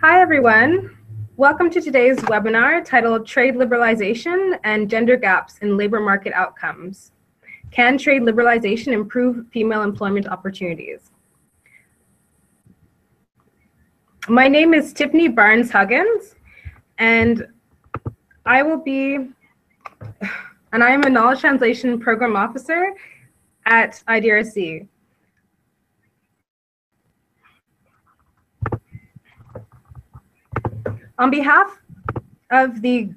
Hi, everyone. Welcome to today's webinar titled Trade Liberalization and Gender Gaps in Labor Market Outcomes. Can trade liberalization improve female employment opportunities? My name is Tiffany Barnes-Huggins, and I am a Knowledge Translation Program Officer at IDRC. On behalf of the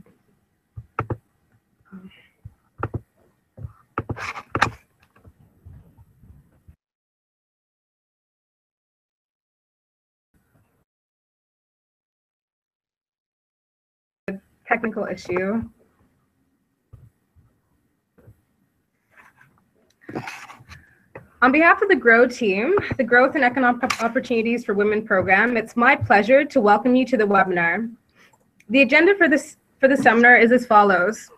technical issue. On behalf of the GrOW team, the Growth and Economic Opportunities for Women program, it's my pleasure to welcome you to the webinar. The agenda for the seminar is as follows.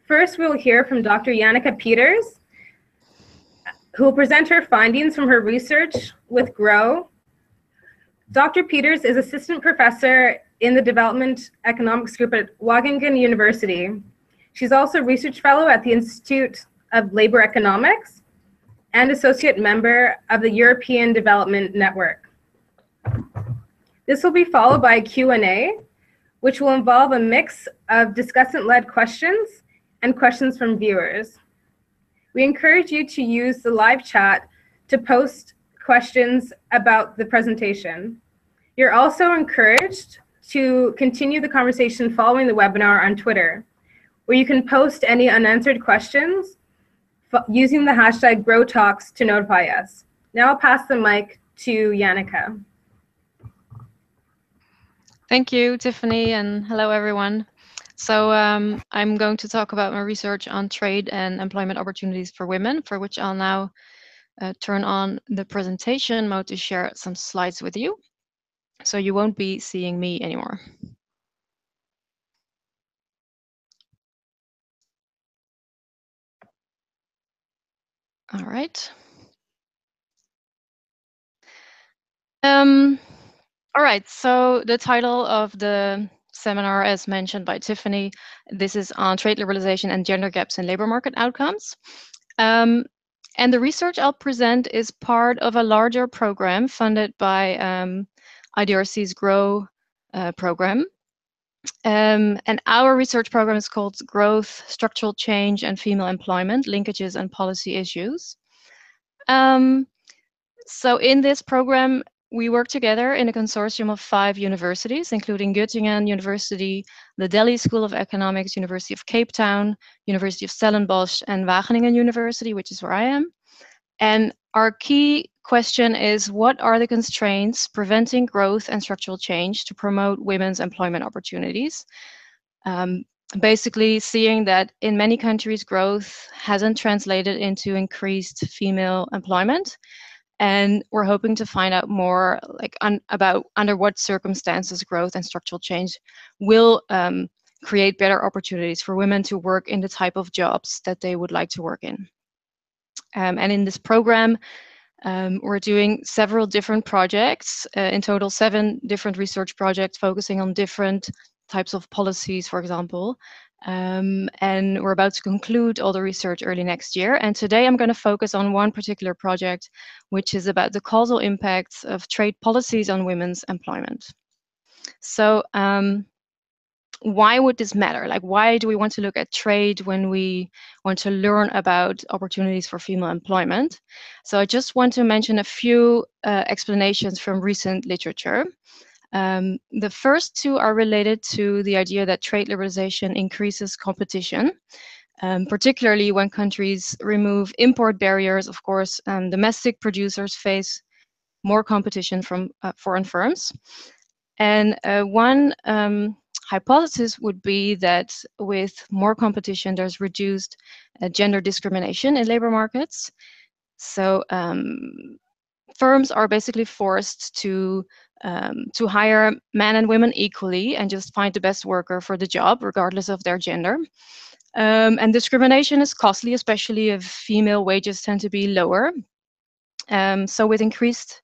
First, we'll hear from Dr. Janneke Pieters, who will present her findings from her research with GrOW. Dr. Pieters is assistant professor in the Development Economics group at Wageningen University. She's also research fellow at the Institute of Labor Economics and associate member of the European Development Network. This will be followed by a Q&A, which will involve a mix of discussant-led questions and questions from viewers. We encourage you to use the live chat to post questions about the presentation. You're also encouraged to continue the conversation following the webinar on Twitter, where you can post any unanswered questions using the hashtag GrowTalks to notify us. Now I'll pass the mic to Janneke. Thank you, Tiffany, and hello, everyone. So I'm going to talk about my research on trade and employment opportunities for women, for which I'll now turn on the presentation mode to share some slides with you. So you won't be seeing me anymore. All right. All right, so the title of the seminar, as mentioned by Tiffany, this is on trade liberalization and gender gaps in labor market outcomes. And the research I'll present is part of a larger program funded by IDRC's GrOW program. And our research program is called Growth, Structural Change, and Female Employment, Linkages and Policy Issues. So in this program, we work together in a consortium of 5 universities, including Göttingen University, the Delhi School of Economics, University of Cape Town, University of Stellenbosch, and Wageningen University, which is where I am. And our key question is, what are the constraints preventing growth and structural change to promote women's employment opportunities? Basically seeing that in many countries, growth hasn't translated into increased female employment. And we're hoping to find out more about under what circumstances growth and structural change will create better opportunities for women to work in the type of jobs that they would like to work in. And in this program, we're doing several different projects, in total 7 different research projects focusing on different types of policies, for example. And we're about to conclude all the research early next year. And today I'm going to focus on one particular project, which is about the causal impacts of trade policies on women's employment. So why would this matter? Like, why do we want to look at trade when we want to learn about opportunities for female employment? So I just want to mention a few explanations from recent literature. The first 2 are related to the idea that trade liberalization increases competition, particularly when countries remove import barriers. Of course, domestic producers face more competition from foreign firms. And one hypothesis would be that with more competition, there's reduced gender discrimination in labor markets. So firms are basically forced to hire men and women equally and just find the best worker for the job, regardless of their gender. And discrimination is costly, especially if female wages tend to be lower. So with increased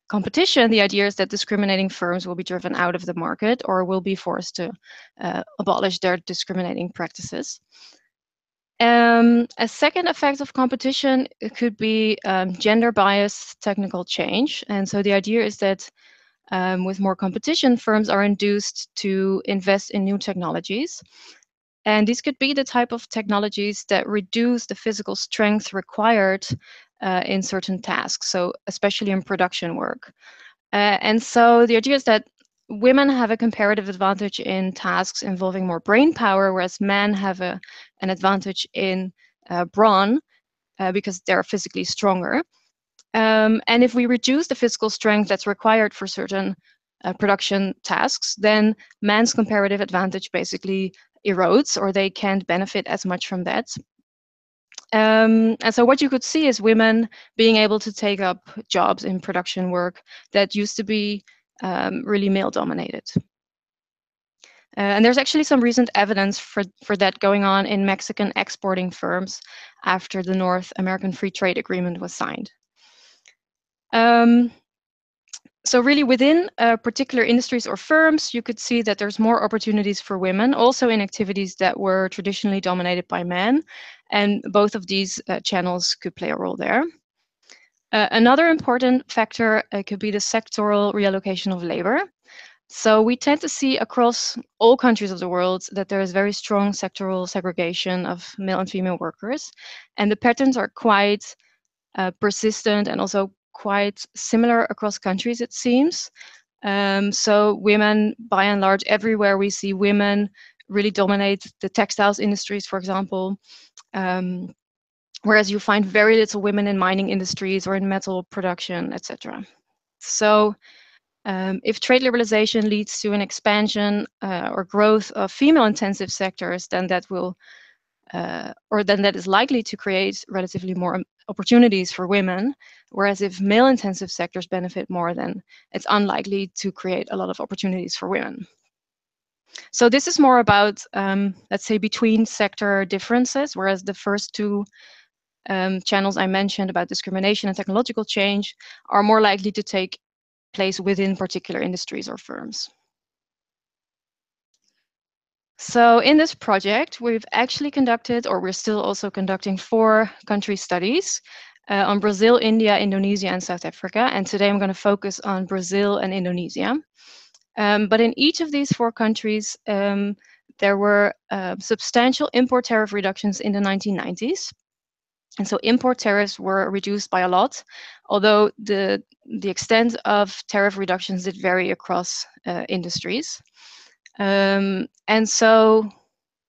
competition, the idea is that discriminating firms will be driven out of the market or will be forced to abolish their discriminating practices. A second effect of competition could be gender bias technical change. And so the idea is that with more competition, firms are induced to invest in new technologies. And these could be the type of technologies that reduce the physical strength required in certain tasks, so especially in production work. And so the idea is that women have a comparative advantage in tasks involving more brain power, whereas men have an advantage in brawn because they're physically stronger. And if we reduce the physical strength that's required for certain production tasks, then men's comparative advantage basically erodes, or they can't benefit as much from that. And so what you could see is women being able to take up jobs in production work that used to be really male-dominated. And there's actually some recent evidence for that going on in Mexican exporting firms after the North American Free Trade Agreement was signed. So really within particular industries or firms, you could see that there's more opportunities for women, also in activities that were traditionally dominated by men. And both of these channels could play a role there. Another important factor could be the sectoral reallocation of labor. So we tend to see across all countries of the world that there is very strong sectoral segregation of male and female workers. And the patterns are quite persistent and also quite similar across countries, it seems. So women, by and large, everywhere we see women really dominate the textiles industries, for example, whereas you find very little women in mining industries or in metal production, etc. So if trade liberalization leads to an expansion or growth of female-intensive sectors, then that will then that is likely to create relatively more opportunities for women, whereas if male-intensive sectors benefit more, then it's unlikely to create a lot of opportunities for women. So this is more about, let's say, between sector differences, whereas the first two channels I mentioned about discrimination and technological change are more likely to take place within particular industries or firms. So in this project, we've actually conducted, or we're still also conducting, 4 country studies on Brazil, India, Indonesia, and South Africa. And today I'm going to focus on Brazil and Indonesia. But in each of these 4 countries, there were substantial import tariff reductions in the 1990s. And so import tariffs were reduced by a lot, although the extent of tariff reductions did vary across industries. And so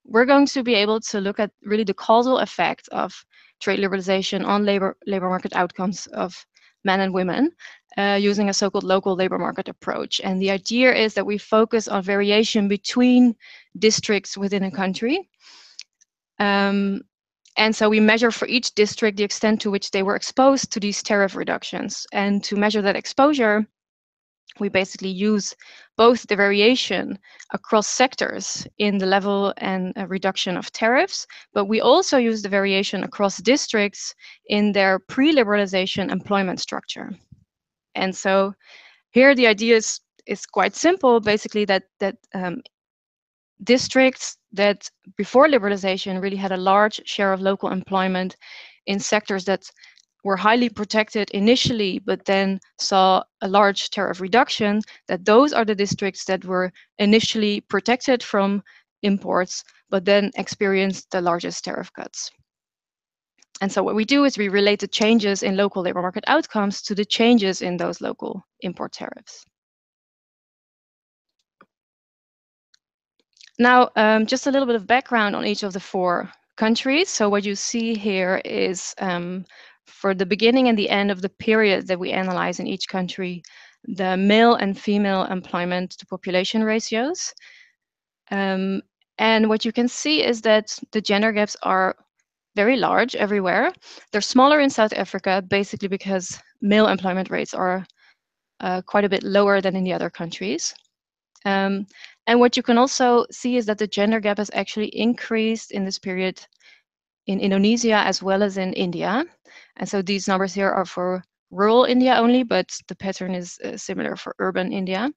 we're going to be able to look at really the causal effect of trade liberalization on labor market outcomes of men and women using a so-called local labor market approach. And the idea is that we focus on variation between districts within a country. And so we measure for each district the extent to which they were exposed to these tariff reductions. And to measure that exposure, we basically use both the variation across sectors in the level and reduction of tariffs, but we also use the variation across districts in their pre-liberalization employment structure. And so here the idea is quite simple, basically that districts that before liberalization really had a large share of local employment in sectors that were highly protected initially, but then saw a large tariff reduction, that those are the districts that were initially protected from imports, but then experienced the largest tariff cuts. And so what we do is we relate the changes in local labor market outcomes to the changes in those local import tariffs. Now, just a little bit of background on each of the 4 countries. So what you see here is for the beginning and the end of the period that we analyze in each country, the male and female employment to population ratios. And what you can see is that the gender gaps are very large everywhere. They're smaller in South Africa, basically because male employment rates are quite a bit lower than in the other countries. And what you can also see is that the gender gap has actually increased in this period in Indonesia as well as in India. And so these numbers here are for rural India only, but the pattern is similar for urban India.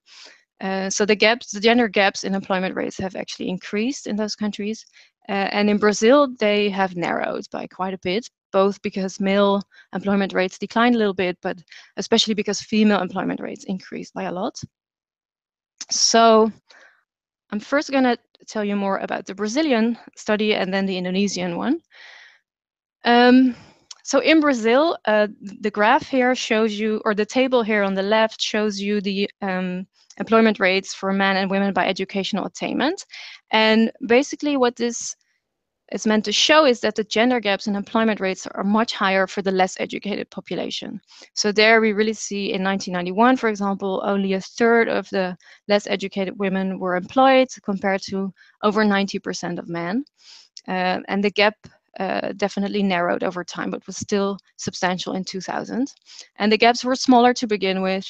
So the gender gaps in employment rates have actually increased in those countries. And in Brazil, they have narrowed by quite a bit, both because male employment rates declined a little bit, but especially because female employment rates increased by a lot. So I'm first going to tell you more about the Brazilian study and then the Indonesian one. So in Brazil, the graph here shows you, or the table here on the left shows you the employment rates for men and women by educational attainment. And basically what this is meant to show is that the gender gaps in employment rates are much higher for the less educated population. So there we really see in 1991, for example, only a third of the less educated women were employed compared to over 90% of men. And the gap definitely narrowed over time, but was still substantial in 2000. And the gaps were smaller to begin with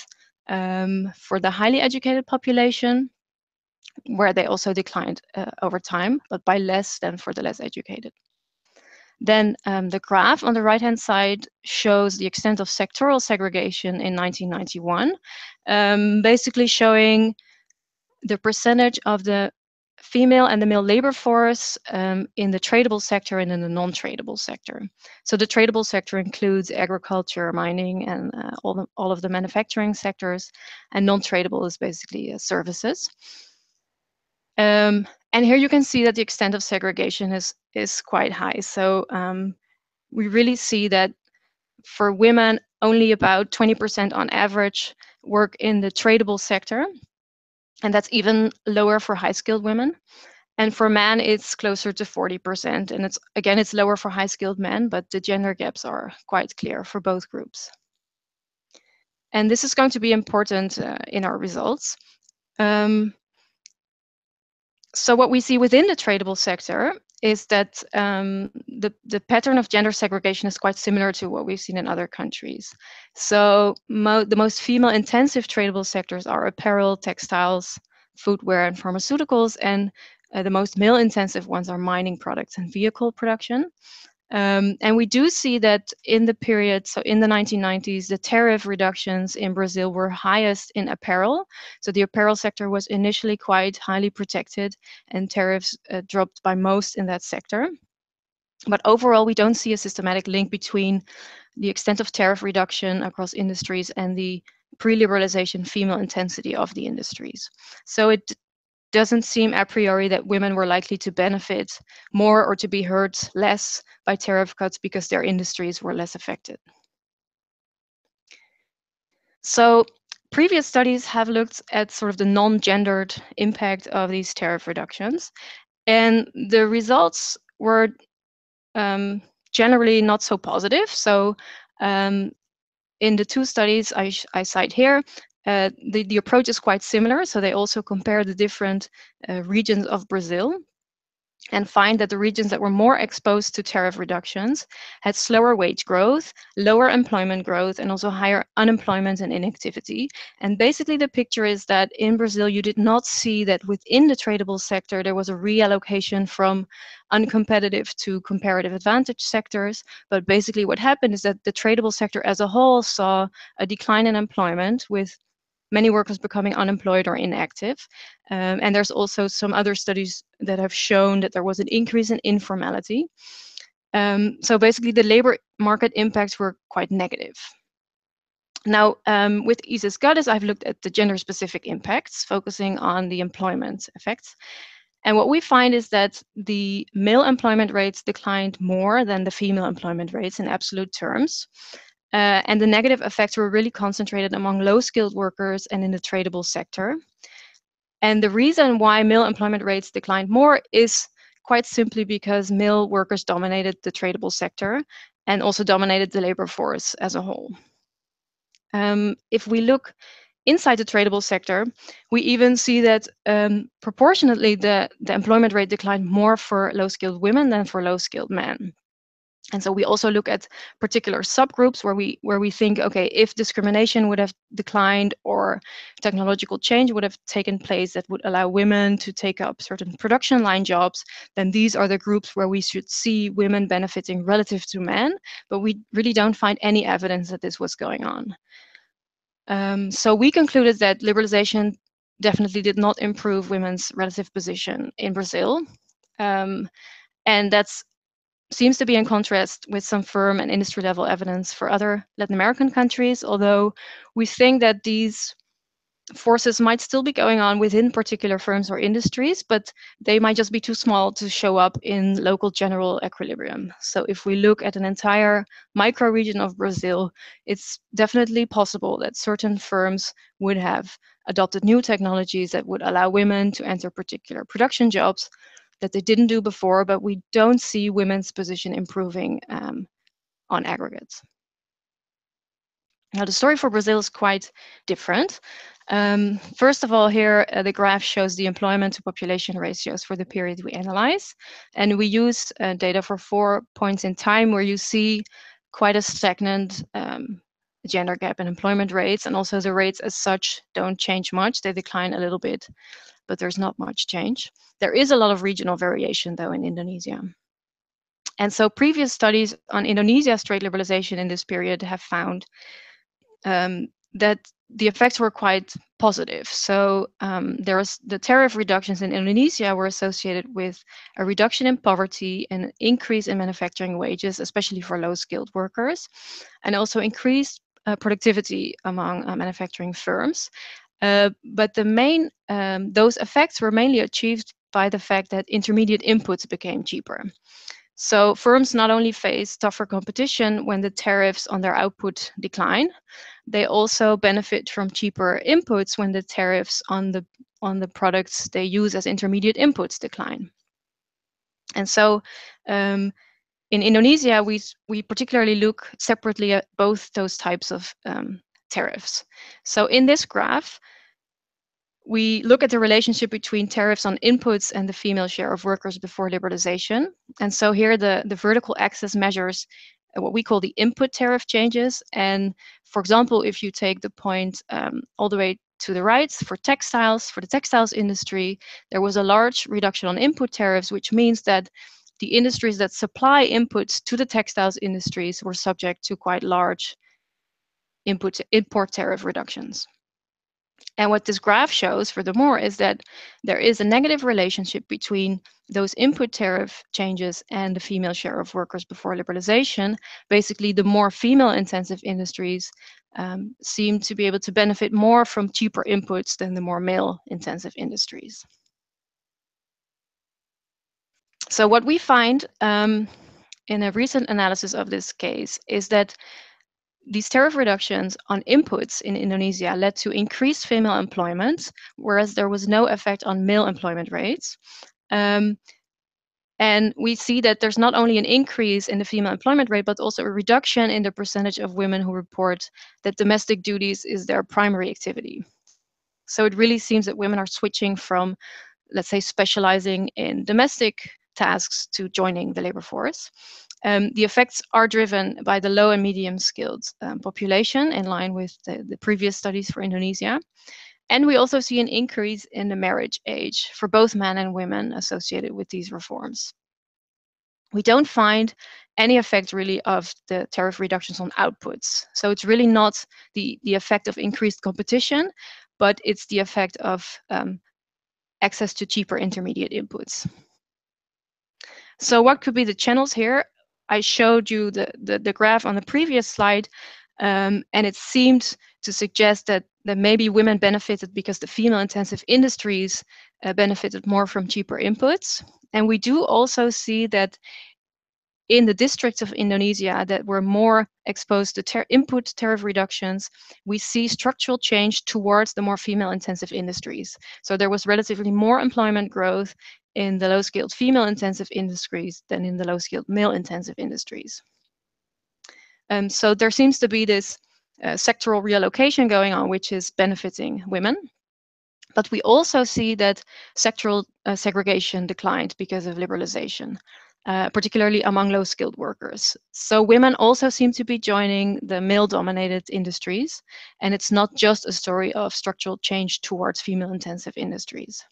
for the highly educated population, where they also declined over time, but by less than for the less educated. Then the graph on the right-hand side shows the extent of sectoral segregation in 1991, basically showing the percentage of the female and the male labor force in the tradable sector and in the non-tradable sector. So the tradable sector includes agriculture, mining, and all of the manufacturing sectors, and non-tradable is basically services. And here you can see that the extent of segregation is quite high. So we really see that for women, only about 20% on average work in the tradable sector. And that's even lower for high-skilled women. And for men, it's closer to 40%. And it's lower for high-skilled men, but the gender gaps are quite clear for both groups. And this is going to be important in our results. So what we see within the tradable sector is that the pattern of gender segregation is quite similar to what we've seen in other countries. So the most female-intensive tradable sectors are apparel, textiles, footwear, and pharmaceuticals, and the most male-intensive ones are mining products and vehicle production. And we do see that in the period, so in the 1990s, the tariff reductions in Brazil were highest in apparel. So the apparel sector was initially quite highly protected, and tariffs dropped by most in that sector. But overall, we don't see a systematic link between the extent of tariff reduction across industries and the pre-liberalization female intensity of the industries. So it doesn't seem a priori that women were likely to benefit more or to be hurt less by tariff cuts because their industries were less affected. So previous studies have looked at sort of the non-gendered impact of these tariff reductions, and the results were generally not so positive. So in the two studies I cite here, the approach is quite similar. So they also compare the different regions of Brazil and find that the regions that were more exposed to tariff reductions had slower wage growth, lower employment growth, and also higher unemployment and inactivity. And basically the picture is that in Brazil, you did not see that within the tradable sector, there was a reallocation from uncompetitive to comparative advantage sectors. But basically what happened is that the tradable sector as a whole saw a decline in employment, with many workers becoming unemployed or inactive. And there's also some other studies that have shown that there was an increase in informality. So basically the labor market impacts were quite negative. Now, with ISIS Goddess, I've looked at the gender-specific impacts, focusing on the employment effects. And what we find is that the male employment rates declined more than the female employment rates in absolute terms. And the negative effects were really concentrated among low-skilled workers and in the tradable sector. And the reason why male employment rates declined more is quite simply because male workers dominated the tradable sector and also dominated the labor force as a whole. If we look inside the tradable sector, we even see that proportionately the employment rate declined more for low-skilled women than for low-skilled men. And so we also look at particular subgroups where we think, okay, if discrimination would have declined or technological change would have taken place that would allow women to take up certain production line jobs, then these are the groups where we should see women benefiting relative to men, but we really don't find any evidence that this was going on. So we concluded that liberalization definitely did not improve women's relative position in Brazil. And that's seems to be in contrast with some firm and industry level evidence for other Latin American countries, although we think that these forces might still be going on within particular firms or industries, but they might just be too small to show up in local general equilibrium. So if we look at an entire micro region of Brazil, it's definitely possible that certain firms would have adopted new technologies that would allow women to enter particular production jobs that they didn't do before, but we don't see women's position improving on aggregates. Now, the story for Brazil is quite different. First of all, here, the graph shows the employment to population ratios for the period we analyze. And we use data for 4 points in time where you see quite a stagnant gender gap in employment rates. And also the rates as such don't change much. They decline a little bit, but there's not much change. There is a lot of regional variation, though, in Indonesia. And so previous studies on Indonesia's trade liberalization in this period have found that the effects were quite positive. So the tariff reductions in Indonesia were associated with a reduction in poverty and an increase in manufacturing wages, especially for low-skilled workers, and also increased productivity among manufacturing firms. But the main those effects were mainly achieved by the fact that intermediate inputs became cheaper. So firms not only face tougher competition when the tariffs on their output decline, they also benefit from cheaper inputs when the tariffs on the products they use as intermediate inputs decline. And so in Indonesia, we particularly look separately at both those types of tariffs. So in this graph, we look at the relationship between tariffs on inputs and the female share of workers before liberalization. And so here the vertical axis measures what we call the input tariff changes. And for example, if you take the point all the way to the right for the textiles industry, there was a large reduction on input tariffs, which means that the industries that supply inputs to the textiles industries were subject to quite large import tariff reductions. And what this graph shows, furthermore, is that there is a negative relationship between those input tariff changes and the female share of workers before liberalization. Basically, the more female-intensive industries seem to be able to benefit more from cheaper inputs than the more male-intensive industries. So what we find in a recent analysis of this case is that these tariff reductions on inputs in Indonesia led to increased female employment, whereas there was no effect on male employment rates. And we see that there's not only an increase in the female employment rate, but also a reduction in the percentage of women who report that domestic duties is their primary activity. So it really seems that women are switching from, let's say, specializing in domestic tasks to joining the labor force. The effects are driven by the low and medium skilled population in line with the previous studies for Indonesia. And we also see an increase in the marriage age for both men and women associated with these reforms. We don't find any effect really of the tariff reductions on outputs. So it's really not the effect of increased competition, but it's the effect of access to cheaper intermediate inputs. So what could be the channels here? I showed you the graph on the previous slide, and it seemed to suggest that maybe women benefited because the female-intensive industries benefited more from cheaper inputs. And we do also see that in the districts of Indonesia that were more exposed to input tariff reductions, we see structural change towards the more female-intensive industries. So there was relatively more employment growth in the low-skilled female-intensive industries than in the low-skilled male-intensive industries. So there seems to be this sectoral reallocation going on, which is benefiting women. But we also see that sectoral segregation declined because of liberalization. particularly among low-skilled workers. So women also seem to be joining the male-dominated industries, and it's not just a story of structural change towards female-intensive industries.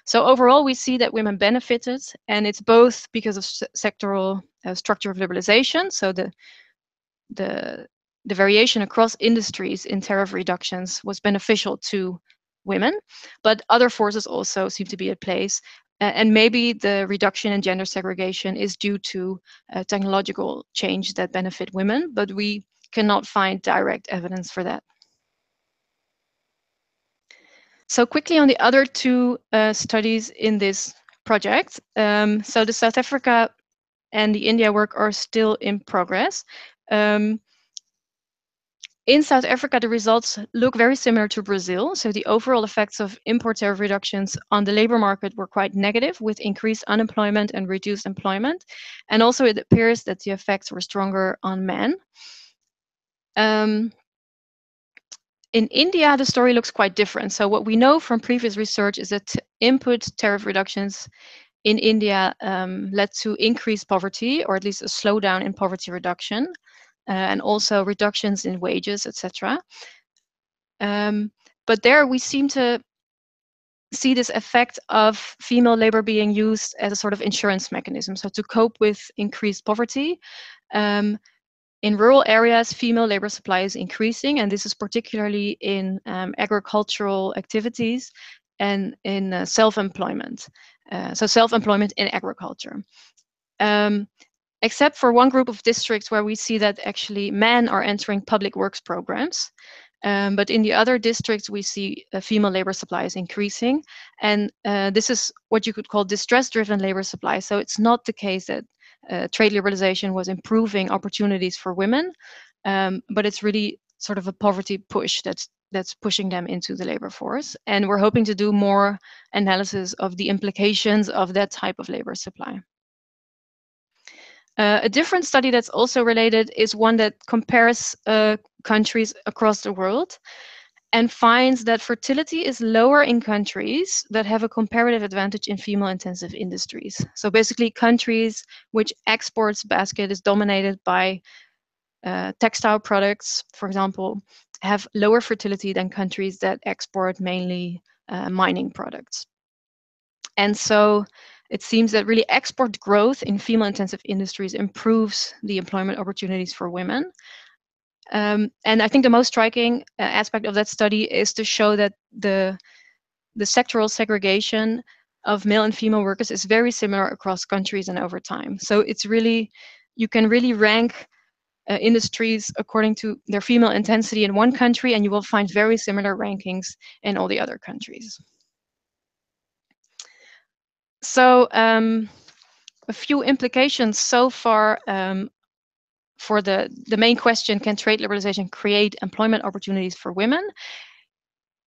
So overall, we see that women benefited, and it's both because of sectoral structure of liberalization, so the variation across industries in tariff reductions was beneficial to women, but other forces also seem to be at place. And maybe the reduction in gender segregation is due to technological change that benefit women, but we cannot find direct evidence for that. So quickly on the other two studies in this project. So the South Africa and the India work are still in progress. In South Africa, the results look very similar to Brazil. So the overall effects of import tariff reductions on the labor market were quite negative, with increased unemployment and reduced employment. And also it appears that the effects were stronger on men. In India, the story looks quite different. So what we know from previous research is that input tariff reductions in India led to increased poverty, or at least a slowdown in poverty reduction. And also reductions in wages, etc. But there we seem to see this effect of female labor being used as a sort of insurance mechanism. So to cope with increased poverty, in rural areas, female labor supply is increasing, and this is particularly in agricultural activities and in self-employment. So self-employment in agriculture. Except for one group of districts where we see that actually men are entering public works programs. But in the other districts, we see female labor supply is increasing. And this is what you could call distress-driven labor supply. So it's not the case that trade liberalization was improving opportunities for women, but it's really sort of a poverty push that's pushing them into the labor force. And we're hoping to do more analysis of the implications of that type of labor supply. A different study that's also related is one that compares countries across the world and finds that fertility is lower in countries that have a comparative advantage in female-intensive industries. So basically countries which exports basket is dominated by textile products, for example, have lower fertility than countries that export mainly mining products. And so it seems that really export growth in female-intensive industries improves the employment opportunities for women. And I think the most striking aspect of that study is to show that the sectoral segregation of male and female workers is very similar across countries and over time. So it's really, you can really rank industries according to their female intensity in one country, and you will find very similar rankings in all the other countries. So a few implications so far for the main question, can trade liberalization create employment opportunities for women?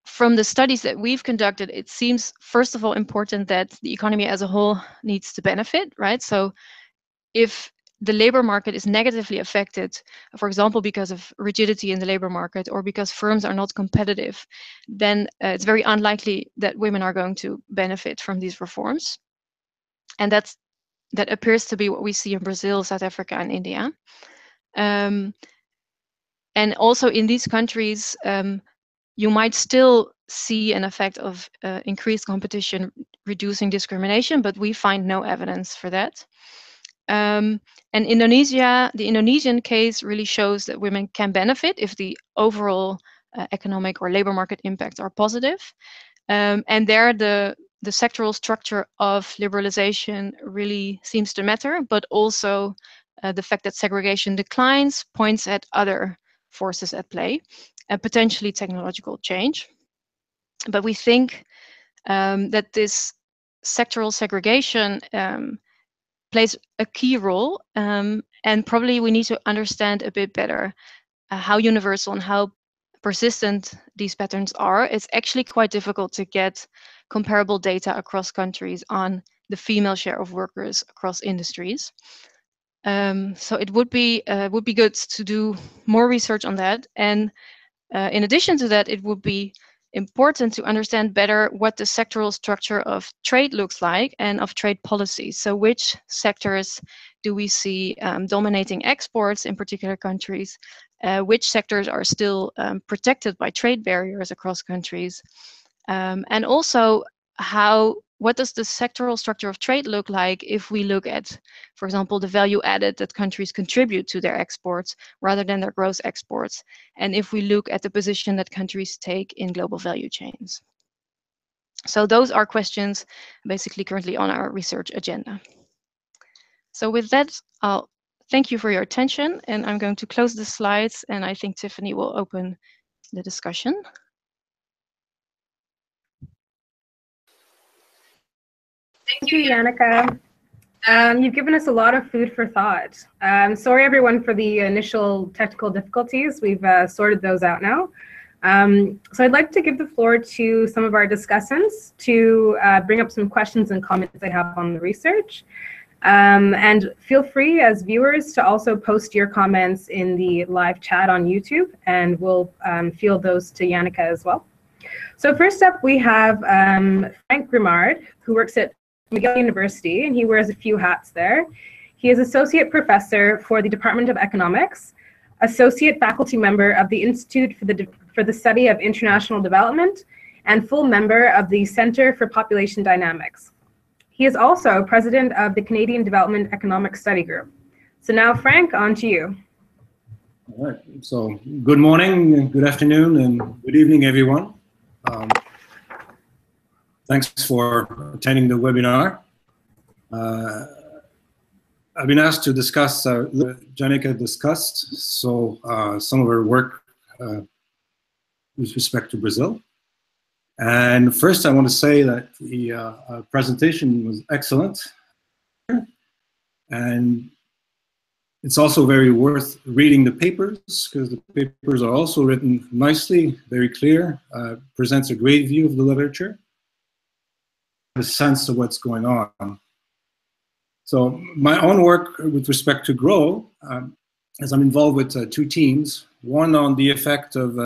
From the studies that we've conducted, it seems, first of all, important that the economy as a whole needs to benefit, right? So if the labor market is negatively affected, for example, because of rigidity in the labor market or because firms are not competitive, then it's very unlikely that women are going to benefit from these reforms. And that appears to be what we see in Brazil, South Africa, and India. And also in these countries, you might still see an effect of increased competition reducing discrimination, but we find no evidence for that. And Indonesia, the Indonesian case really shows that women can benefit if the overall economic or labor market impacts are positive. And there, the sectoral structure of liberalization really seems to matter, but also the fact that segregation declines points at other forces at play, and potentially technological change. But we think that this sectoral segregation plays a key role, and probably we need to understand a bit better how universal and how persistent these patterns are. It's actually quite difficult to get comparable data across countries on the female share of workers across industries. So it would be good to do more research on that. And in addition to that, it would be important to understand better what the sectoral structure of trade looks like and of trade policies. So which sectors do we see dominating exports in particular countries? Which sectors are still protected by trade barriers across countries? And also, what does the sectoral structure of trade look like if we look at, for example, the value added that countries contribute to their exports rather than their gross exports? And if we look at the position that countries take in global value chains. So those are questions basically currently on our research agenda. So with that, I'll thank you for your attention, and I'm going to close the slides, and I think Tiffany will open the discussion. Thank you, Janneke. You've given us a lot of food for thought. Sorry, everyone, for the initial technical difficulties. We've sorted those out now. So I'd like to give the floor to some of our discussants to bring up some questions and comments they have on the research. And feel free as viewers to also post your comments in the live chat on YouTube, and we'll field those to Janneke as well. So first up, we have Frank Grimard, who works at McGill University, and he wears a few hats there. He is Associate Professor for the Department of Economics, Associate Faculty Member of the Institute for the Study of International Development, and full member of the Center for Population Dynamics. He is also President of the Canadian Development Economic Study Group. So now, Frank, on to you. All right, so good morning, good afternoon, and good evening, everyone. Thanks for attending the webinar. I've been asked to discuss, Janneke discussed, so some of her work with respect to Brazil. And first I want to say that the presentation was excellent. And it's also very worth reading the papers, because the papers are also written nicely, very clear, presents a great view of the literature, a sense of what's going on. So my own work with respect to GrOW, as I'm involved with two teams, one on the effect of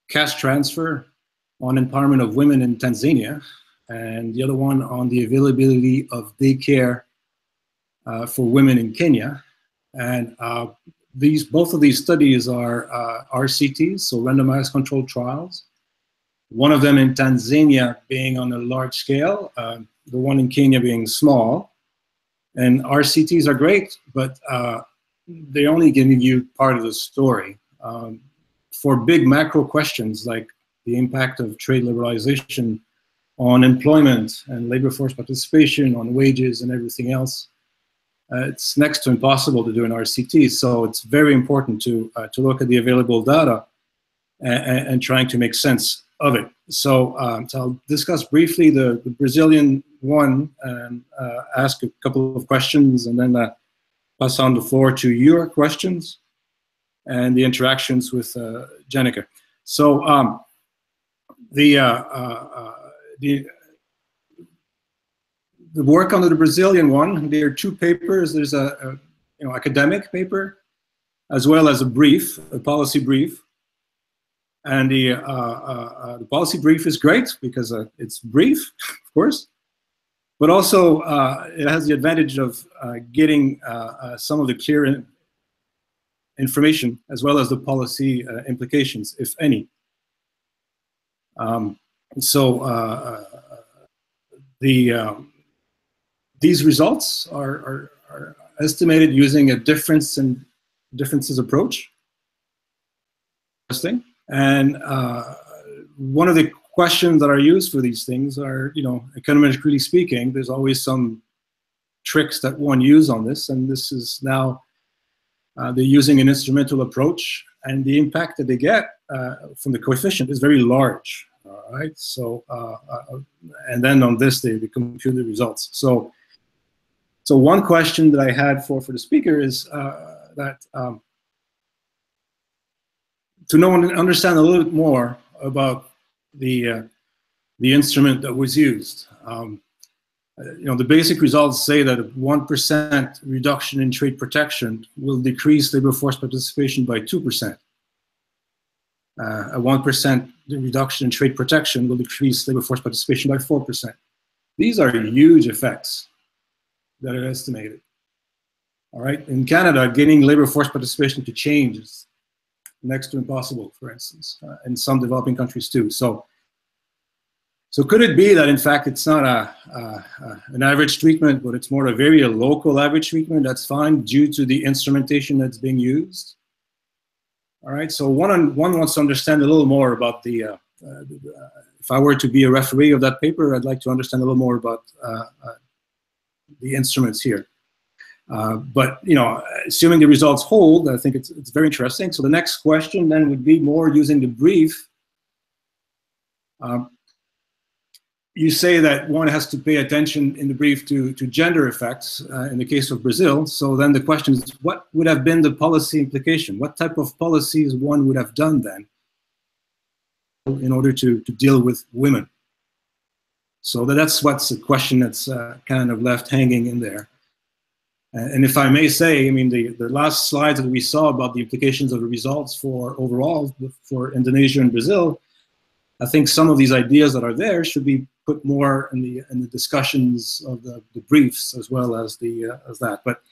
cash transfer on empowerment of women in Tanzania, and the other one on the availability of daycare for women in Kenya. And both of these studies are RCTs, so randomized controlled trials. One of them in Tanzania being on a large scale, the one in Kenya being small. And RCTs are great, but they're only giving you part of the story. For big macro questions like the impact of trade liberalization on employment and labor force participation, on wages and everything else, it's next to impossible to do an RCT. So it's very important to look at the available data and trying to make sense of it. So, so I'll discuss briefly the Brazilian one and ask a couple of questions, and then pass on the floor to your questions and the interactions with Janneke. So the work on the Brazilian one, there are two papers. There's a academic paper, as well as a brief, a policy brief. And the policy brief is great because it's brief, of course, but also it has the advantage of getting some of the clear information, as well as the policy implications, if any. These results are estimated using a differences approach. And one of the questions that are used for these things are, economically speaking, there's always some tricks that one use on this, and this is now they're using an instrumental approach, and the impact that they get from the coefficient is very large. All right, so and then on this they compute the results. So one question that I had for the speaker is that to know and understand a little bit more about the instrument that was used. The basic results say that a 1% reduction in trade protection will decrease labor force participation by 2%. A 1% reduction in trade protection will decrease labor force participation by 4%. These are huge effects that are estimated. All right, in Canada, getting labor force participation to change is next to impossible, for instance, in some developing countries too. So could it be that in fact it's not an average treatment, but it's more a very local average treatment that's fine due to the instrumentation that's being used? All right, so one wants to understand a little more about the, if I were to be a referee of that paper, I'd like to understand a little more about the instruments here. But assuming the results hold, I think it's very interesting. So the next question then would be more using the brief. You say that one has to pay attention in the brief to gender effects in the case of Brazil. So then the question is, what would have been the policy implication? What type of policies one would have done then in order to deal with women? So that's what's a question that's kind of left hanging in there. And if I may say, I mean, the last slides that we saw about the implications of the results for overall for Indonesia and Brazil, I think some of these ideas that are there should be put more in the discussions of the briefs as well as that. But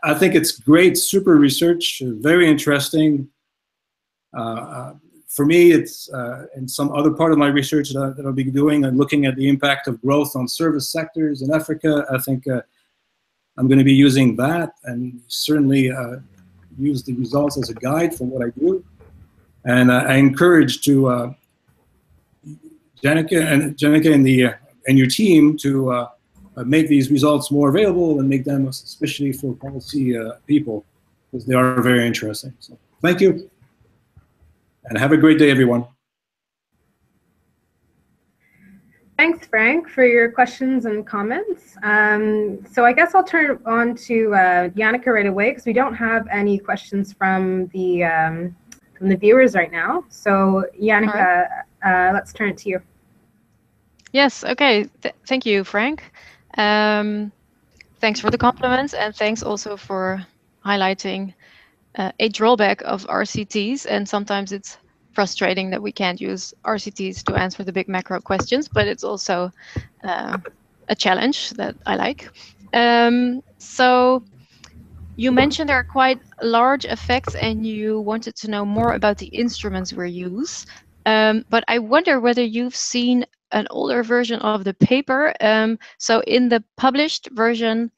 I think it's great, super research, very interesting. For me, it's in some other part of my research that I'll be doing and looking at the impact of growth on service sectors in Africa. I think I'm going to be using that and certainly use the results as a guide for what I do. And I encourage to Janneke and your team to make these results more available and make them especially for policy people, because they are very interesting. So thank you, and have a great day, everyone. Thanks, Frank, for your questions and comments. So I guess I'll turn it on to Janneke right away, because we don't have any questions from the viewers right now. So Janneke, let's turn it to you. Yes, okay. Thank you, Frank. Thanks for the compliments, and thanks also for highlighting a drawback of RCTs. And sometimes it's frustrating that we can't use RCTs to answer the big macro questions, but it's also a challenge that I like. So you mentioned there are quite large effects and you wanted to know more about the instruments we use. But I wonder whether you've seen an older version of the paper. So in the published version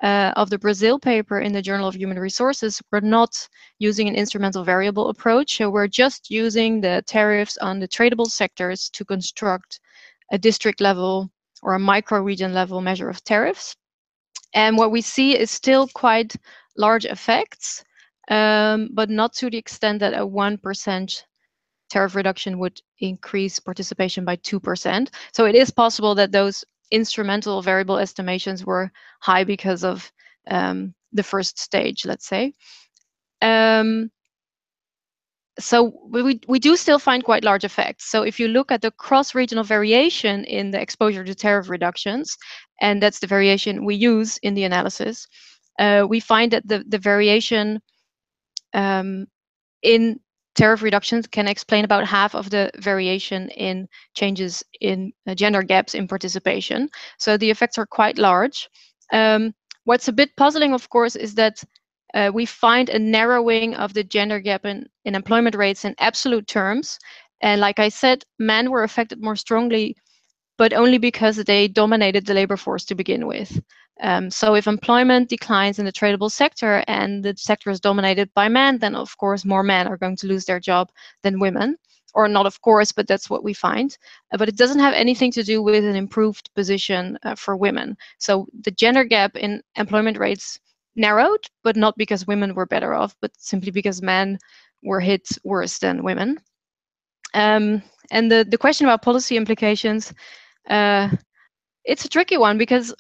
of the Brazil paper in the Journal of Human Resources, we're not using an instrumental variable approach. So we're just using the tariffs on the tradable sectors to construct a district level or a micro-region level measure of tariffs. And what we see is still quite large effects, but not to the extent that a 1% tariff reduction would increase participation by 2%. So it is possible that those instrumental variable estimations were high because of the first stage, let's say. So we do still find quite large effects. So if you look at the cross-regional variation in the exposure to tariff reductions, and that's the variation we use in the analysis, we find that the variation in tariff reductions can explain about half of the variation in changes in gender gaps in participation. So the effects are quite large. What's a bit puzzling, of course, is that we find a narrowing of the gender gap in employment rates in absolute terms. And like I said, men were affected more strongly, but only because they dominated the labor force to begin with. So if employment declines in the tradable sector and the sector is dominated by men, then of course more men are going to lose their job than women. Or not of course, but that's what we find. But it doesn't have anything to do with an improved position for women. So the gender gap in employment rates narrowed, but not because women were better off, but simply because men were hit worse than women. And the question about policy implications, it's a tricky one, because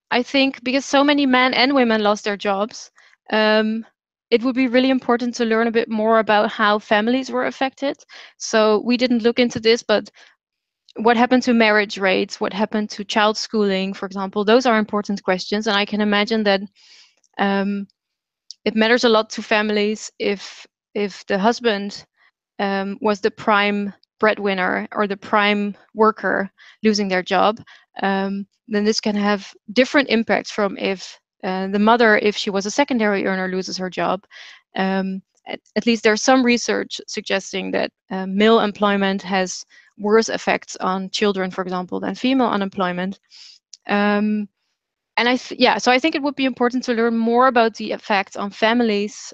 I think because so many men and women lost their jobs, it would be really important to learn a bit more about how families were affected. So we didn't look into this, but what happened to marriage rates, what happened to child schooling, for example, those are important questions. And I can imagine that it matters a lot to families if the husband was the prime breadwinner or the prime worker losing their job, then this can have different impacts from if the mother, if she was a secondary earner, loses her job. At least there's some research suggesting that male employment has worse effects on children, for example, than female unemployment. And so I think it would be important to learn more about the effects on families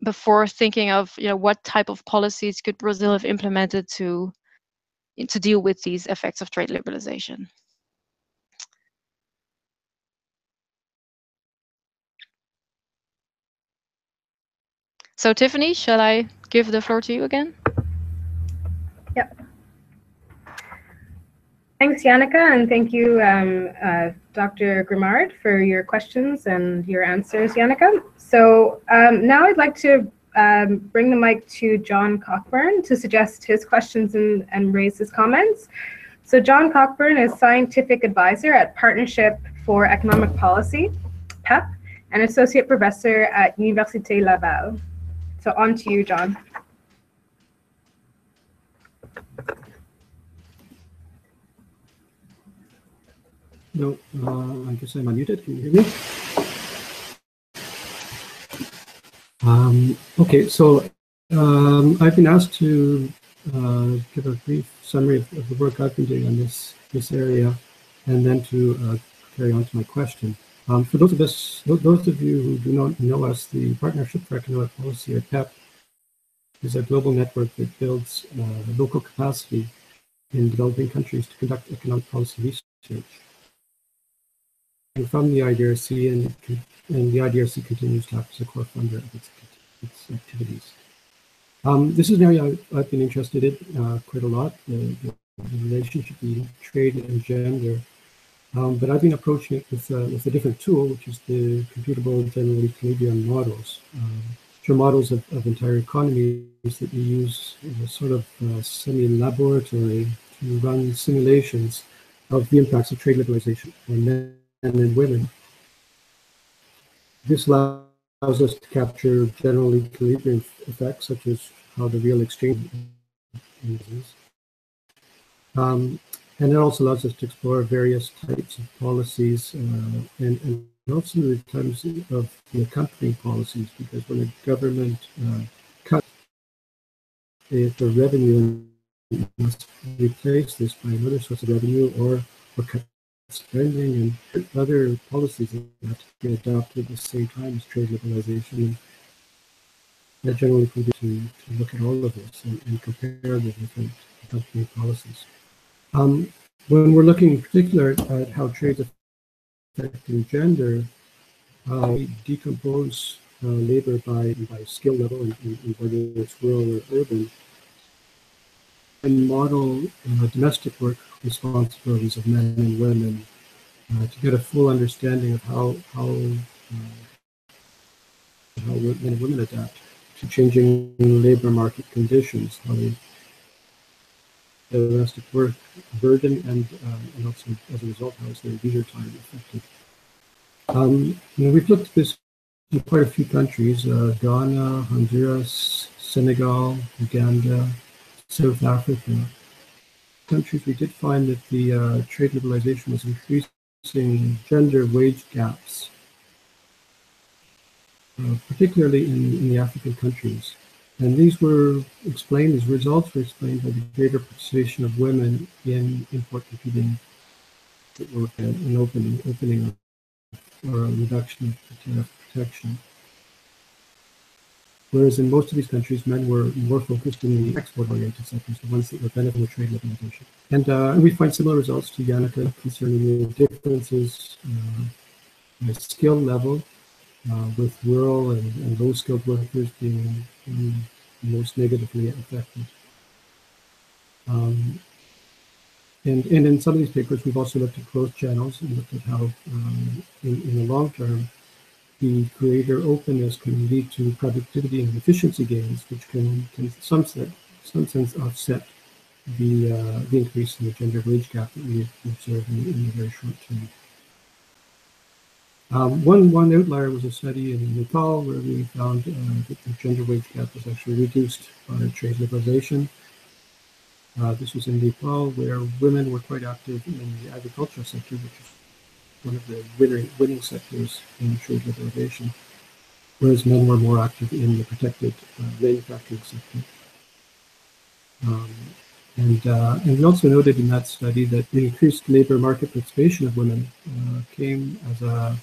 before thinking of what type of policies could Brazil have implemented to deal with these effects of trade liberalization. So Tiffany, shall I give the floor to you again? Yep. Thanks, Janneke, and thank you, Dr. Grimard, for your questions and your answers, Janneke. So now I'd like to bring the mic to John Cockburn to suggest his questions and raise his comments. So John Cockburn is Scientific Advisor at Partnership for Economic Policy, PEP, and Associate Professor at Université Laval. So on to you, John. No, I guess I'm unmuted. Can you hear me? Okay, so I've been asked to give a brief summary of the work I've been doing on this area, and then to carry on to my question. For those of you who do not know us, the Partnership for Economic Policy, or PEP, is a global network that builds local capacity in developing countries to conduct economic policy research. And from the IDRC, and the IDRC continues to act as a core funder of its activities. This is an area I've been interested in quite a lot, the relationship between trade and gender. But I've been approaching it with a different tool, which is the computable general equilibrium models, which are models of entire economies that we use as a sort of semi-laboratory to run simulations of the impacts of trade liberalization on men and women. This allows us to capture general equilibrium effects, such as how the real exchange is. And it also allows us to explore various types of policies and also the types of the accompanying policies, because when a government cuts the revenue, it must replace this by another source of revenue or cut spending and other policies that have to be adopted at the same time as trade liberalization. And that generally could be to look at all of this and compare the different accompanying policies. When we're looking in particular at how trade is affecting gender, we decompose labor by skill level, and whether it's rural or urban, and model domestic work responsibilities of men and women to get a full understanding of how men and women adapt to changing labor market conditions, how they domestic work burden, and also as a result how is their leisure time affected. We've looked at this in quite a few countries: Ghana, Honduras, Senegal, Uganda, South Africa. Countries, we did find that the trade liberalization was increasing gender wage gaps, particularly in the African countries. And these results were explained by the greater participation of women in import competing work and opening or a reduction of tariff protection. Whereas in most of these countries, men were more focused in the export-oriented sectors, the ones that were benefiting from trade liberalization. And we find similar results to Janneke concerning the differences at skill level, with rural and low-skilled workers being most negatively affected. And in some of these papers, we've also looked at growth channels and looked at how, in the long term, the greater openness can lead to productivity and efficiency gains, which can in some sense offset the increase in the gender wage gap that we observe in the very short term. One outlier was a study in Nepal where we found that the gender wage gap was actually reduced by trade liberalization. This was in Nepal, where women were quite active in the agricultural sector, which is one of the winning sectors in trade liberalization, whereas men were more active in the protected manufacturing sector. And we also noted in that study that the increased labor market participation of women came as a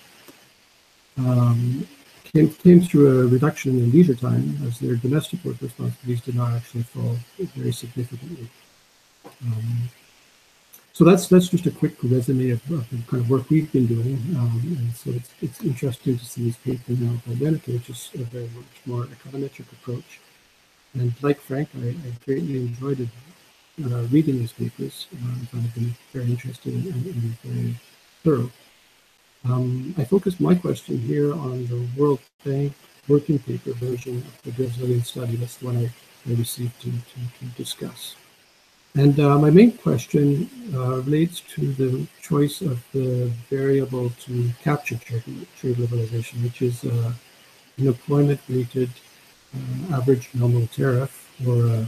came through a reduction in leisure time, as their domestic work responsibilities did not actually fall very significantly. So that's just a quick resume of the kind of work we've been doing, and so it's interesting to see this paper now by Janneke, which is a very much more econometric approach. And like Frank, I greatly enjoyed it, reading these papers. I found them very interesting and very thorough. I focused my question here on the World Bank working paper version of the Brazilian study. That's the one I received to discuss. And my main question relates to the choice of the variable to capture trade liberalization, which is an employment-weighted average nominal tariff, or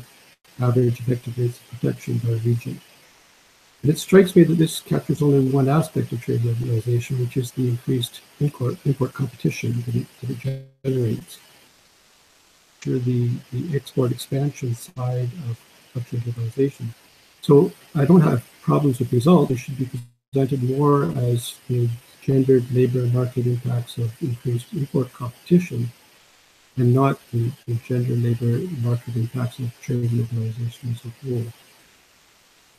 average effective rates of protection by region. And it strikes me that this captures only one aspect of trade liberalization, which is the increased import competition that it generates through the export expansion side of trade liberalization. So I don't have problems with the result. It should be presented more as the gendered labor market impacts of increased import competition, and not the gender labor market impacts of trade liberalization as a whole.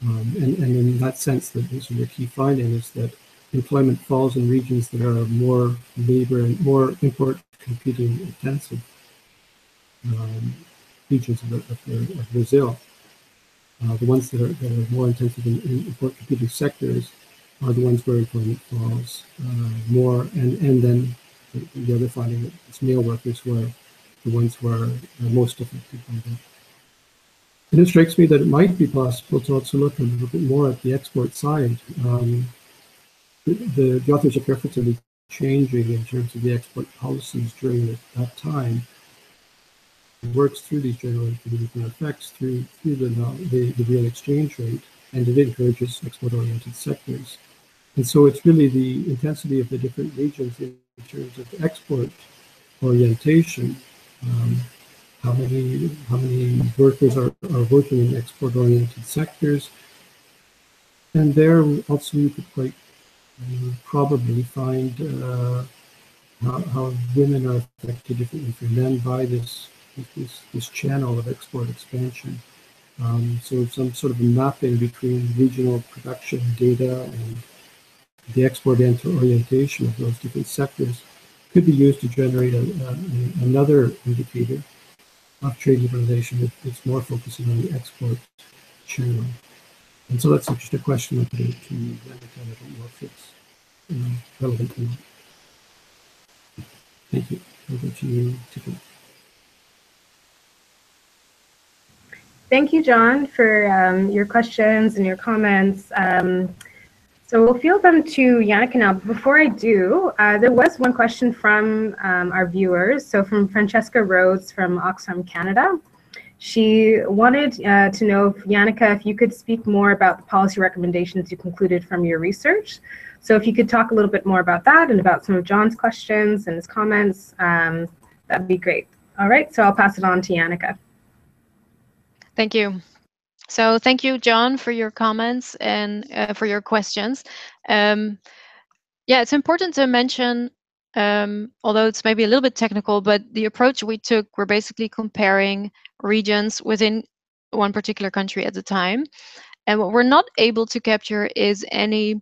And in that sense, this is the key finding, is that employment falls in regions that are more labor and more import competing intensive regions of Brazil. The ones that are more intensive in import competing sectors are the ones where employment falls more, and then the other finding that it's male workers who are the ones who are most affected by that. And it strikes me that it might be possible to also look a little bit more at the export side. The authors are carefully changing in terms of the export policies during that time. It works through these general economic effects through the real exchange rate, and it encourages export-oriented sectors. And so it's really the intensity of the different regions in terms of export orientation. How many workers are working in export-oriented sectors, and there also you could quite probably find how women are affected differently from men by this channel of export expansion. So some sort of a mapping between regional production data and the export orientation of those different sectors could be used to generate another indicator of trade liberalization. It's more focusing on the export channel. And so that's just a question I put it to Janneke. I don't know if it's relevant or not. Thank you. Over to you, Tiffany. Thank you, John, for your questions and your comments. So we'll field them to Janneke now. Before I do, there was one question from our viewers. So from Francesca Rhodes from Oxfam, Canada. She wanted to know, Janneke, if you could speak more about the policy recommendations you concluded from your research. So if you could talk a little bit more about that and about some of John's questions and his comments, that'd be great. All right, so I'll pass it on to Janneke. Thank you. So thank you, John, for your comments and for your questions. Yeah, it's important to mention, although it's maybe a little bit technical, but the approach we took, we're basically comparing regions within one particular country at a time. And what we're not able to capture is any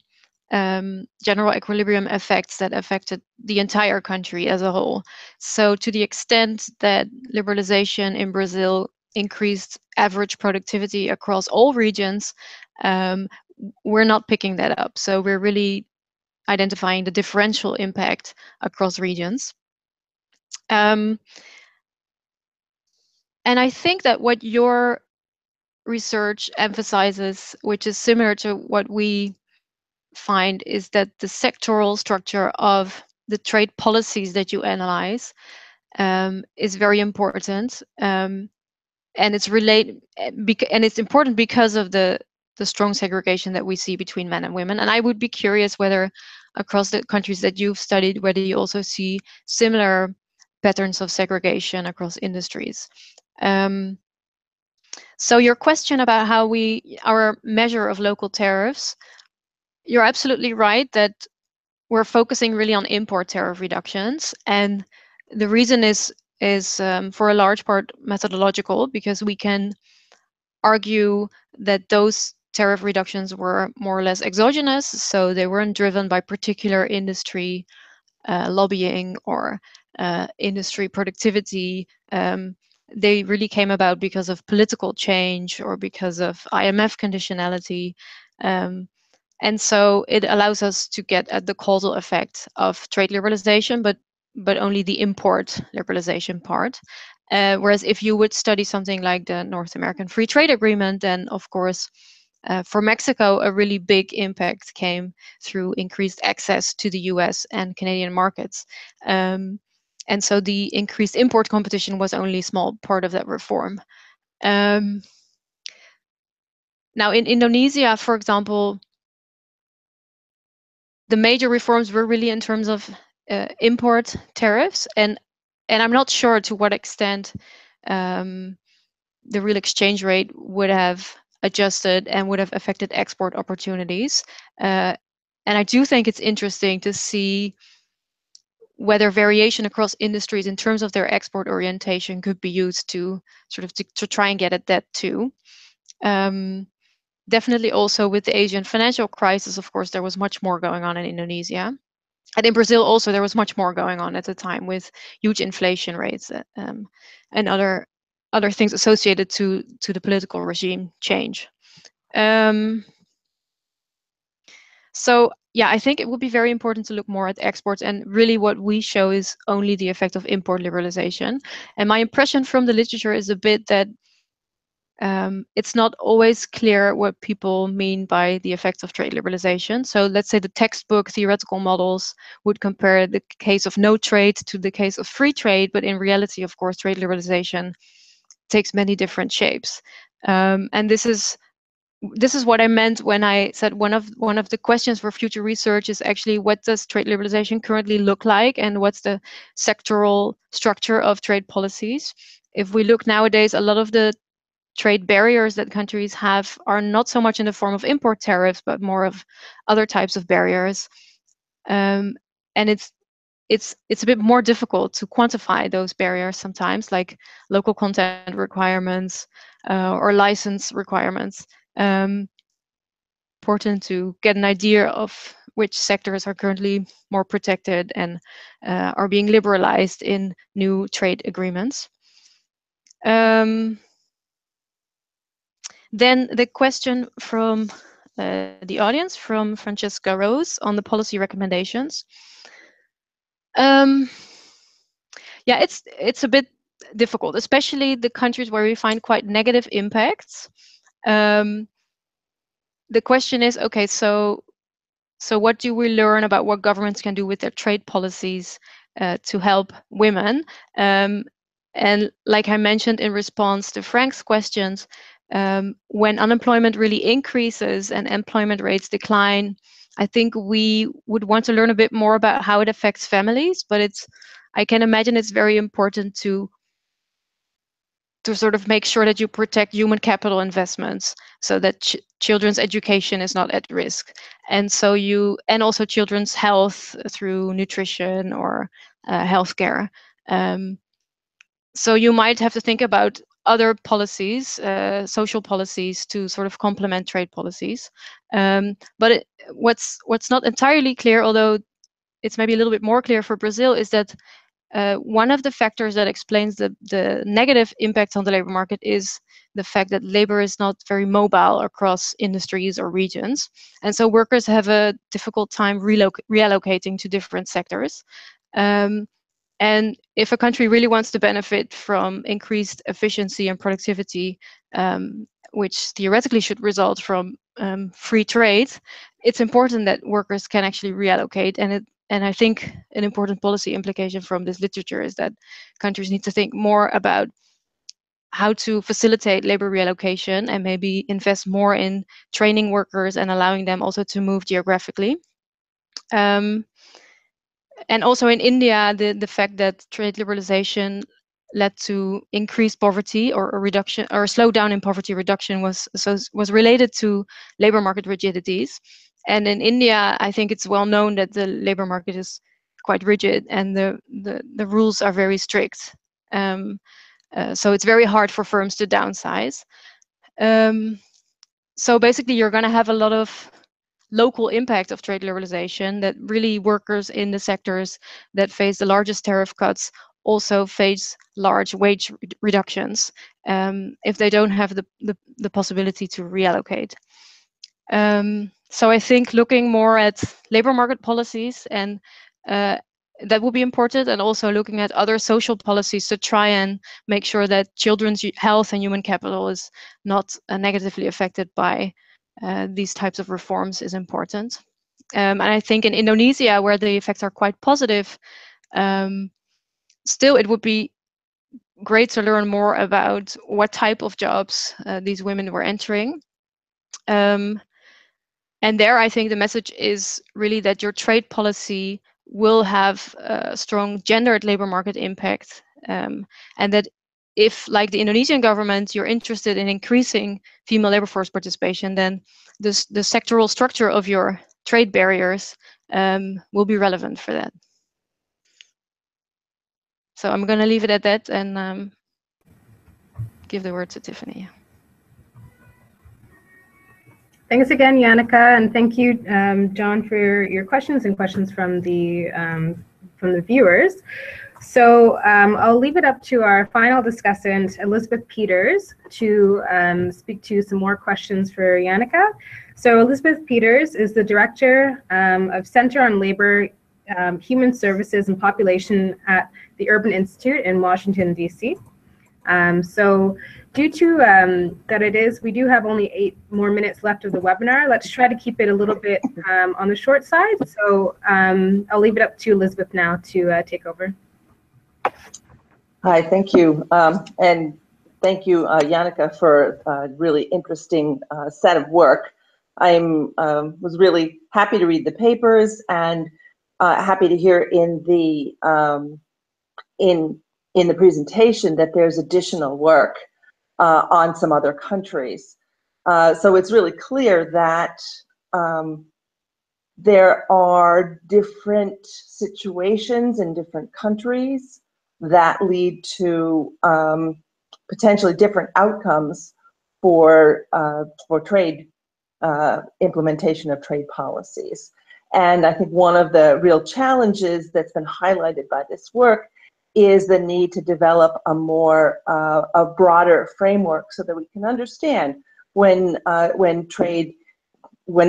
general equilibrium effects that affected the entire country as a whole. So to the extent that liberalization in Brazil increased average productivity across all regions, we're not picking that up. So we're really identifying the differential impact across regions. And I think that what your research emphasizes, which is similar to what we find, is that the sectoral structure of the trade policies that you analyze is very important, and it's important because of the strong segregation that we see between men and women. And I would be curious whether across the countries that you've studied, whether you also see similar patterns of segregation across industries. So your question about how our measure of local tariffs, you're absolutely right that we're focusing really on import tariff reductions, and the reason is for a large part methodological, because we can argue that those tariff reductions were more or less exogenous, so they weren't driven by particular industry lobbying or industry productivity. They really came about because of political change or because of IMF conditionality. And so it allows us to get at the causal effect of trade liberalization, but only the import liberalization part. Whereas if you would study something like the North American Free Trade Agreement, then of course, for Mexico, a really big impact came through increased access to the US and Canadian markets. And so the increased import competition was only a small part of that reform. Now in Indonesia, for example, the major reforms were really in terms of import tariffs, and I'm not sure to what extent the real exchange rate would have adjusted and would have affected export opportunities. And I do think it's interesting to see whether variation across industries in terms of their export orientation could be used to sort of to try and get at that too. Definitely also with the Asian financial crisis, of course, there was much more going on in Indonesia. And in Brazil also, there was much more going on at the time with huge inflation rates and other things associated to the political regime change. So yeah, I think it would be very important to look more at exports, and really what we show is only the effect of import liberalization. And my impression from the literature is a bit that it's not always clear what people mean by the effects of trade liberalization. So let's say the textbook theoretical models would compare the case of no trade to the case of free trade, but in reality, of course, trade liberalization takes many different shapes. And this is what I meant when I said one of the questions for future research is actually, what does trade liberalization currently look like, and what's the sectoral structure of trade policies? If we look nowadays, a lot of the trade barriers that countries have are not so much in the form of import tariffs, but more of other types of barriers. And it's a bit more difficult to quantify those barriers sometimes, like local content requirements or license requirements. Important to get an idea of which sectors are currently more protected and are being liberalized in new trade agreements. Then the question from the audience, from Francesca Rose, on the policy recommendations. Yeah, it's a bit difficult, especially the countries where we find quite negative impacts. The question is, okay, so what do we learn about what governments can do with their trade policies to help women? And like I mentioned in response to Frank's questions, when unemployment really increases and employment rates decline, I think we would want to learn a bit more about how it affects families, but I can imagine it's very important to sort of make sure that you protect human capital investments so that children's education is not at risk. And so and also children's health through nutrition or healthcare. So you might have to think about other policies, social policies, to sort of complement trade policies. But what's not entirely clear, although it's maybe a little bit more clear for Brazil, is that one of the factors that explains the negative impact on the labor market is the fact that labor is not very mobile across industries or regions. And so workers have a difficult time reallocating to different sectors. And if a country really wants to benefit from increased efficiency and productivity, which theoretically should result from free trade, it's important that workers can actually reallocate. And And I think an important policy implication from this literature is that countries need to think more about how to facilitate labor reallocation and maybe invest more in training workers and allowing them also to move geographically. And also in India, the fact that trade liberalization led to increased poverty or a reduction or a slowdown in poverty reduction was related to labor market rigidities. And in India, I think it's well known that the labor market is quite rigid and the rules are very strict. So it's very hard for firms to downsize. So basically, you're going to have a lot of local impact of trade liberalization, that really workers in the sectors that face the largest tariff cuts also face large wage reductions if they don't have the possibility to reallocate. So I think looking more at labor market policies and that will be important, and also looking at other social policies to try and make sure that children's health and human capital is not negatively affected by these types of reforms is important. And I think in Indonesia, where the effects are quite positive, still it would be great to learn more about what type of jobs these women were entering. And there, I think the message is really that your trade policy will have a strong gendered labor market impact, and that if, like the Indonesian government, you're interested in increasing female labor force participation, then the sectoral structure of your trade barriers will be relevant for that. So I'm going to leave it at that and give the word to Tiffany. Thanks again, Janneke, and thank you, John, for your questions and questions from the viewers. So I'll leave it up to our final discussant, Elizabeth Pieters, to speak to some more questions for Janneke. So Elizabeth Pieters is the Director of Center on Labor, Human Services and Population at the Urban Institute in Washington, D.C. So due to that we do have only 8 more minutes left of the webinar. Let's try to keep it a little bit on the short side. So I'll leave it up to Elizabeth now to take over. Hi, thank you. And thank you, Janneke, for a really interesting set of work. I was really happy to read the papers and happy to hear in the presentation that there's additional work on some other countries. So it's really clear that there are different situations in different countries that lead to potentially different outcomes for trade implementation of trade policies. And I think one of the real challenges that's been highlighted by this work is the need to develop a broader framework so that we can understand when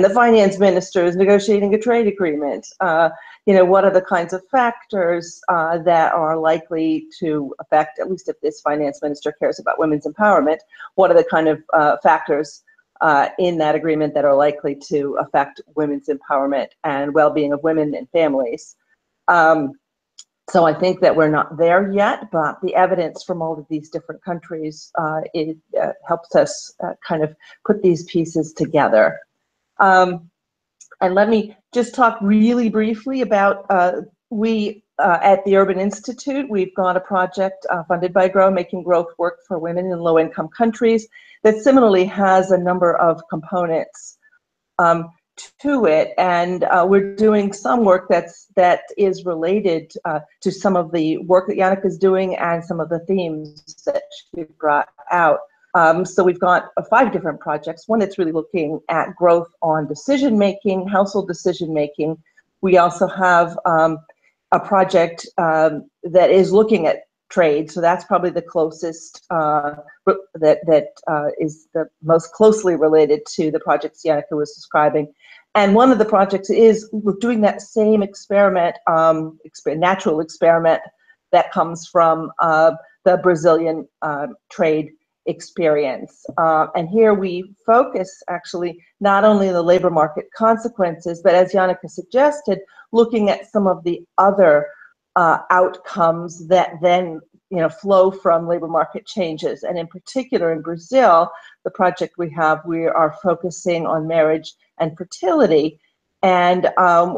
the finance minister is negotiating a trade agreement, what are the kinds of factors that are likely to affect, at least if this finance minister cares about women's empowerment, what are the kind of factors in that agreement that are likely to affect women's empowerment and well-being of women and families. So I think that we're not there yet, but the evidence from all of these different countries helps us kind of put these pieces together. And let me just talk really briefly about, at the Urban Institute, we've got a project funded by GrOW, Making Growth Work for Women in Low-Income Countries, that similarly has a number of components to it, and we're doing some work that is related to some of the work that Janneke is doing and some of the themes that she brought out. So we've got 5 different projects. One that's really looking at growth on decision-making, household decision-making. We also have a project that is looking at trade, so that's probably the closest, that is the most closely related to the projects Janneke was describing. And one of the projects is we're doing that same experiment, natural experiment that comes from the Brazilian trade experience. And here we focus actually not only on the labor market consequences, but as Janneke suggested, looking at some of the other outcomes that then flow from labor market changes. And in particular in Brazil, the project we are focusing on marriage and fertility. And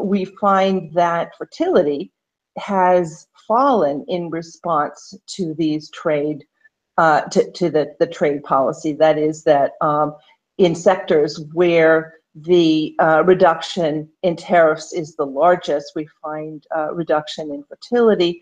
we find that fertility has fallen in response to these trade, to the trade policy. That is that in sectors where the reduction in tariffs is the largest, we find reduction in fertility.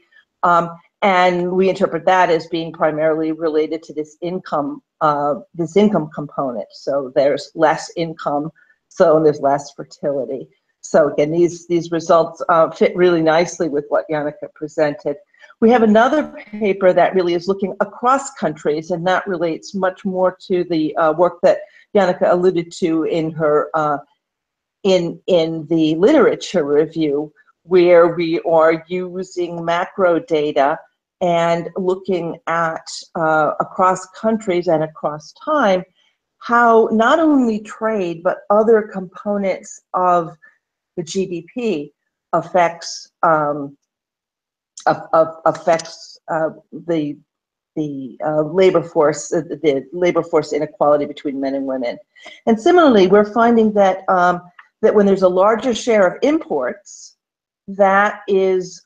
And we interpret that as being primarily related to this income component. So there's less income, so there's less fertility. So again, these results fit really nicely with what Janneke presented. We have another paper that really is looking across countries, and that relates much more to the work that Janneke alluded to in her in the literature review, where we are using macro data and looking at across countries and across time how not only trade but other components of the GDP affects the labor force inequality between men and women. And similarly, we're finding that that when there's a larger share of imports, that is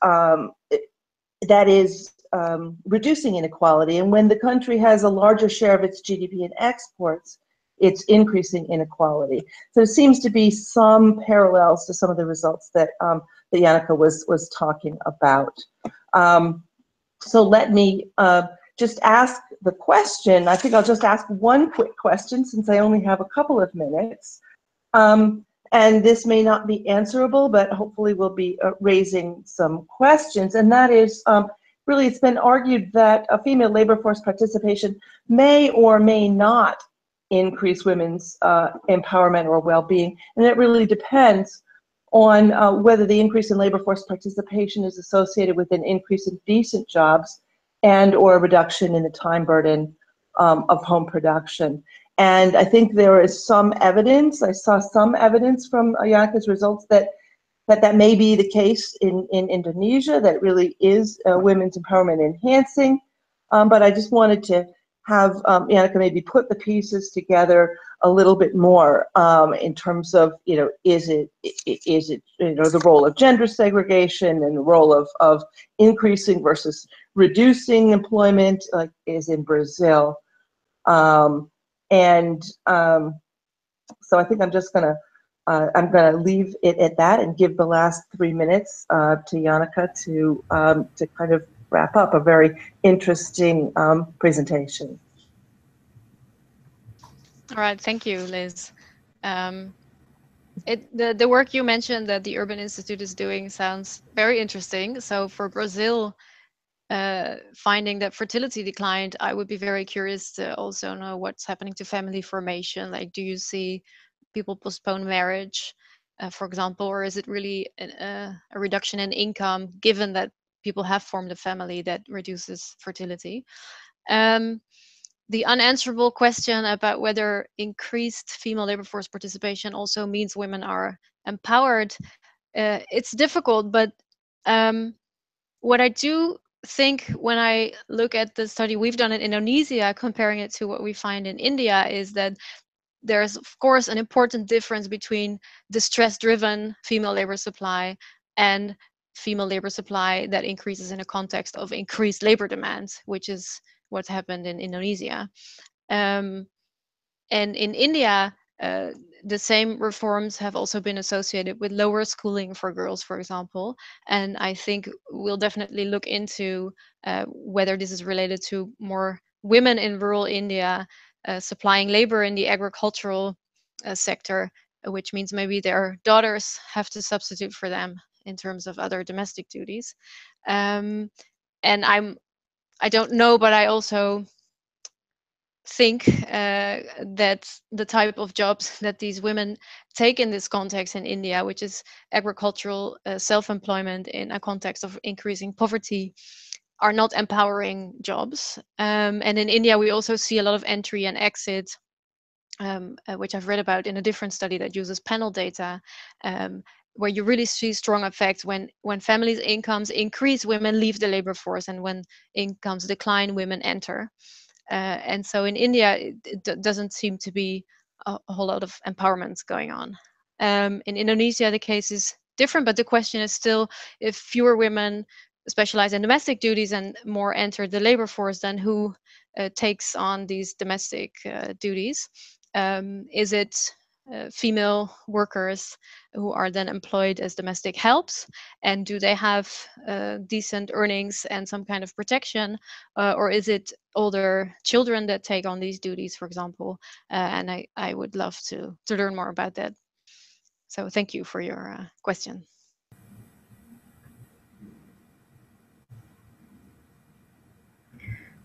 reducing inequality, and when the country has a larger share of its GDP in exports, it's increasing inequality. So there seems to be some parallels to some of the results that that Janneke was talking about. So let me just ask the question. I think I'll just ask one quick question since I only have a couple of minutes. And this may not be answerable, but hopefully we'll be raising some questions. And that is, really, it's been argued that a female labor force participation may or may not increase women's empowerment or well-being. And it really depends on whether the increase in labor force participation is associated with an increase in decent jobs and or a reduction in the time burden of home production. And I think there is some evidence, I saw some evidence from Janneke's results that may be the case in Indonesia, that it really is women's empowerment enhancing. But I just wanted to have Janneke maybe put the pieces together a little bit more in terms of, is it the role of gender segregation and the role of increasing versus reducing employment, like is in Brazil. So I think I'm just gonna leave it at that and give the last 3 minutes to Janneke to kind of wrap up a very interesting presentation. All right, thank you, Liz. The work you mentioned that the Urban Institute is doing sounds very interesting. So for Brazil, finding that fertility declined, I would be very curious to also know what's happening to family formation. Like, do you see people postpone marriage, for example, or is it really a reduction in income given that people have formed a family that reduces fertility? The unanswerable question about whether increased female labor force participation also means women are empowered, it's difficult, but what I do think when I look at the study we've done in Indonesia, comparing it to what we find in India, is that there's, of course, an important difference between distress-driven female labor supply and female labor supply that increases in a context of increased labor demand, which is what's happened in Indonesia. And in India, the same reforms have also been associated with lower schooling for girls, for example. And I think we'll definitely look into whether this is related to more women in rural India supplying labor in the agricultural sector, which means maybe their daughters have to substitute for them in terms of other domestic duties. And I don't know, but I also think that the type of jobs that these women take in this context in India, which is agricultural self-employment in a context of increasing poverty, are not empowering jobs. And in India, we also see a lot of entry and exit, which I've read about in a different study that uses panel data, where you really see strong effects when families' incomes increase, women leave the labor force, and when incomes decline, women enter. And so in India, it doesn't seem to be a whole lot of empowerment going on. In Indonesia, the case is different, but the question is still, if fewer women specialize in domestic duties and more enter the labor force, then who takes on these domestic duties? Is it female workers who are then employed as domestic helps, and do they have decent earnings and some kind of protection, or is it older children that take on these duties, for example? And I would love to learn more about that. So thank you for your question.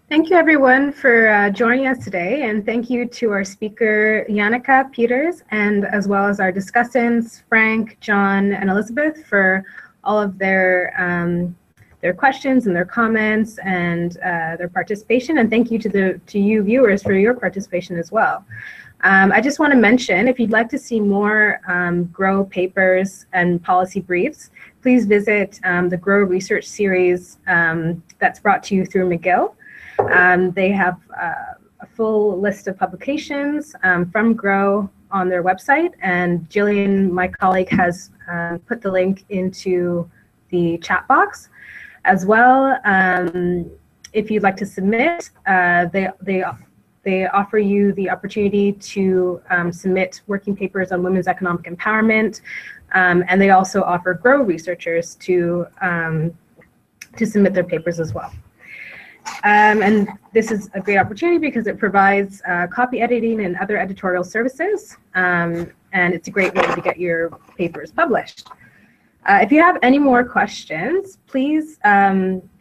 Thank you, everyone, for joining us today, and thank you to our speaker, Janneke Pieters, and as well as our discussants, Frank, John, and Elizabeth, for all of their questions and their comments and their participation. And thank you to you viewers for your participation as well. I just want to mention, if you'd like to see more GrOW papers and policy briefs, please visit the GrOW research series that's brought to you through McGill. They have a full list of publications from GrOW on their website, and Jillian, my colleague, has put the link into the chat box. As well, if you'd like to submit, they offer you the opportunity to submit working papers on women's economic empowerment, and they also offer GrOW researchers to submit their papers as well. And this is a great opportunity because it provides copy editing and other editorial services, and it's a great way to get your papers published. If you have any more questions, please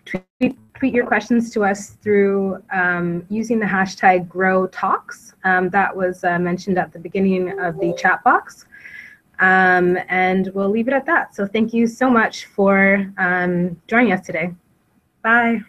tweet your questions to us through using the hashtag GrOWTalks. That was mentioned at the beginning of the chat box. And we'll leave it at that. So thank you so much for joining us today. Bye.